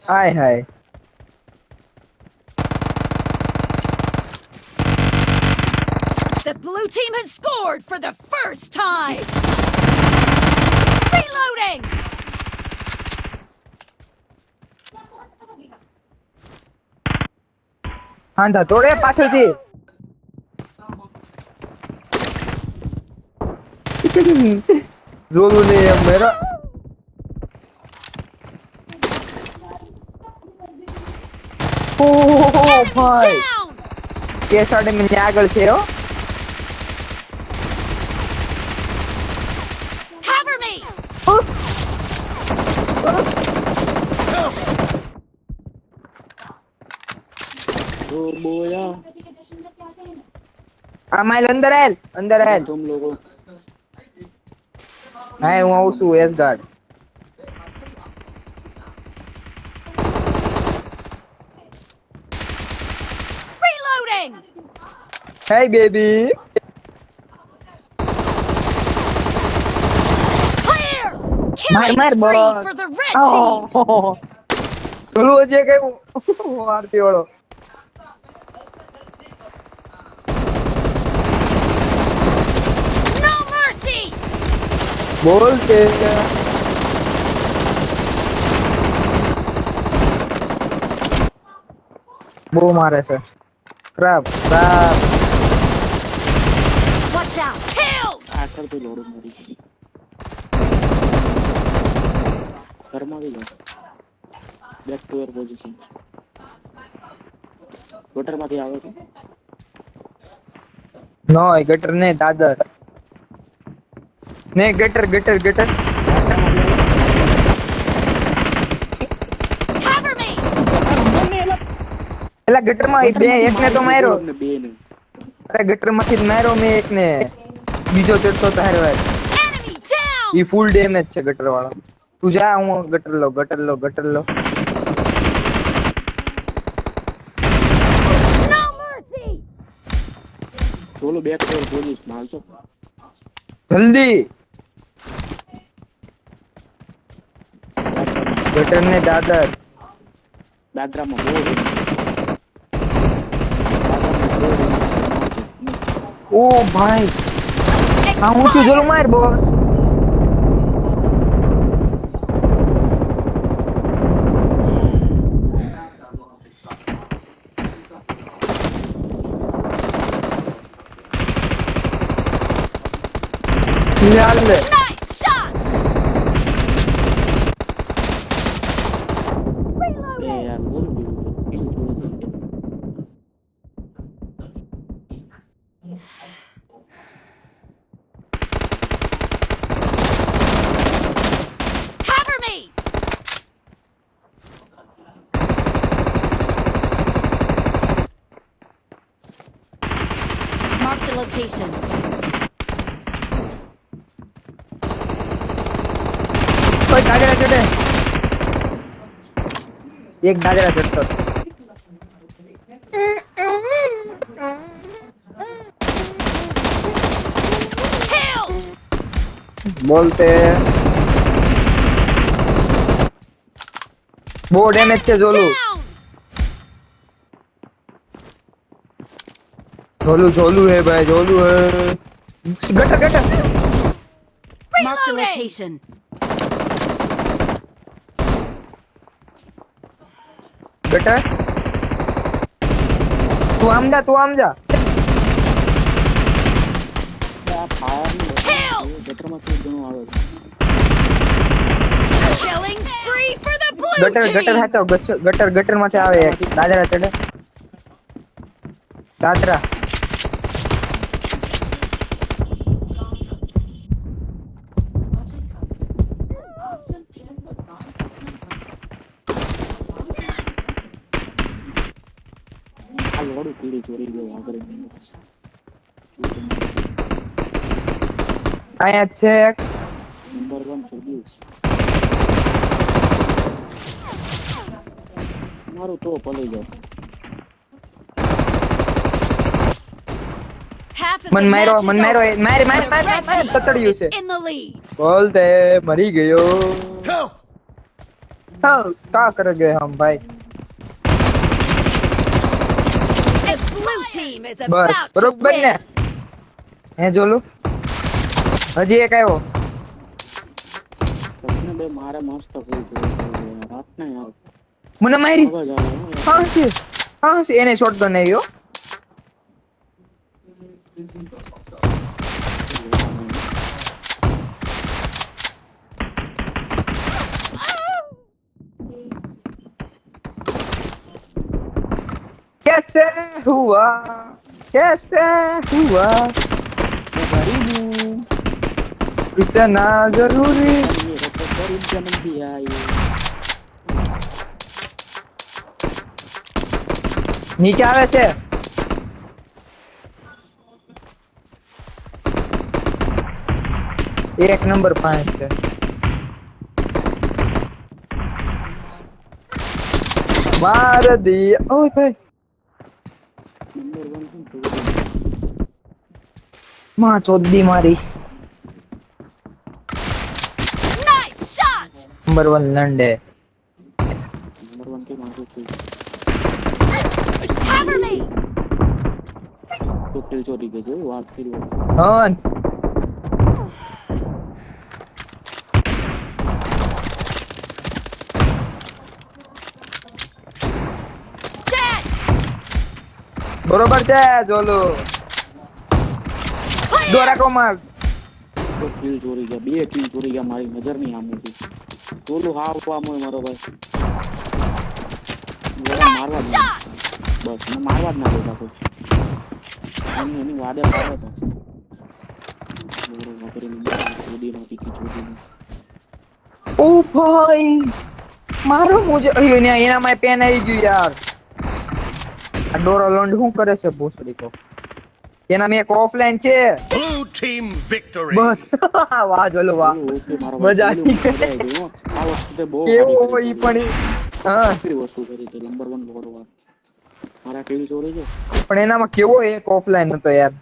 Hi hi The blue team has scored for the first time! Reloading! હાંધા તોડે પાછળથી જોલું ને એમ મેરો ઓહો ભાઈ Down! કેસાડે મને આગળ છે હો Cover me! બોયા આ માઈલ અંદર આલ तुम लोगों હા હું આવું છું એસ ગાર્ડ Reloading! હે બેબી Clear! માર Killing માર spree boss for the red team! જોલું છે કઈ આરતી વાળો No mercy! બોલ કે બહુ મારે છે ક્રાપ Watch out! Killed! આખર તો લોડ મારી ઘરમાં આવી ગયો બેક ટુ યોર પોઝિશન ગટર માંથી આવે છે નો ગટર ને દાદર ને ગટર Cover me! એલા ગટર માં બે એક ને તો માર્યો ને બે ને અરે ગટર માંથી જ માર્યો મેં એક ને બીજો ચડતો તારે વાત Enemy down! ઈ ફૂલ ડેમેજ છે ગટર વાળો તું જા હું ગટર લો No mercy! બોલો બેક ટુ યોર પોઝિશન હાલશો જલ્દી ગટર ને દાદર દાદરામાં બહુ ઓ ભાઈ હા હું છું જોલું માર બોસ યાર લે Nice shot! એ યાર બોલ બીજું થોડું છે Cover me! Marked a location. કોઈ દાદરા ચડે એક દાદરા ચડતો Killed! બોલતે બહુ ડેમેજ છે Down! જોલું હે ભાઈ જોલું હે ગટર Marked a location. ગટર તું આમ જા આ ફાયર ગટરમાં શું ઘણું આવે છે Killing spree for the blue ગટર team! હાચો ગટર માંથી આવે એક દાદરા ચડે દાદરા આ લોડું કીડી ચોરી ગયો આગળ અહીંયા છે એક નંબર 1 ચોરી મારું તો પલી ગયો Half of મન the માર્યો match is મન માર્યો over. માર The red team તતડ્યું is છે in the lead. બોલતે મરી ગયો हाँ क्या करोगे हम भाई The blue team is बस about to बरोबर ने win. હે જોલું હજી એક આવ્યો તમને બે મારે મસ્ત કોઈ જોયું રાત ને યાર મને મારી અવાજ આવે હો યાર. હા છે એને શોટ ગન આવ્યો कैसे हुआ मैं गरीब हूँ इतना जरूरी ये तो गरीब जन्म दिया ये नीचे આવે છે એક નંબર 5 છે માર દી ઓય ભાઈ નંબર 1 શું છે માં ચોદી મારી Nice shot. નંબર 1 લંડે નંબર 1 કે મારું કોઈ Cover me. તો કિલ ચોરી ગઈ જો વાત કરી હા Dead. બરોબર છે જોલો દોરા કો માર તો કિલ ચોરી ગયા બે કિલ ચોરી ગયા મારી નજર ની આમુથી બોલું હાવ પામો મારો ભાઈ મારવા Nice જ shot. બસ મને મારવા જ ના દેતા કોઈ એની વાદે પાડે તો બોરો વગેરે ચોરીમાં તીખી ચોરીમાં ઓ ભાઈ મારો મુજે અયો ને એના માં પેન આવી ગયું યાર આ ડોરો લોન્ડ શું કરે છે ભોસડી કો એના में एक ऑफलाइन છે Blue team victory. બસ વાહ જોલો વાહ ઓકે મારો મજા આવી મજા આવી ગઈ હો આ વસ્તુ તે બહુ કેવો ઈ પણ હા સારી વસ્તુ કરી તે નંબર 1 બોર્ડ વાત મારા કિલ ચોરી છે પણ એનામાં કેવો એક ઓફલાઈન હતો યાર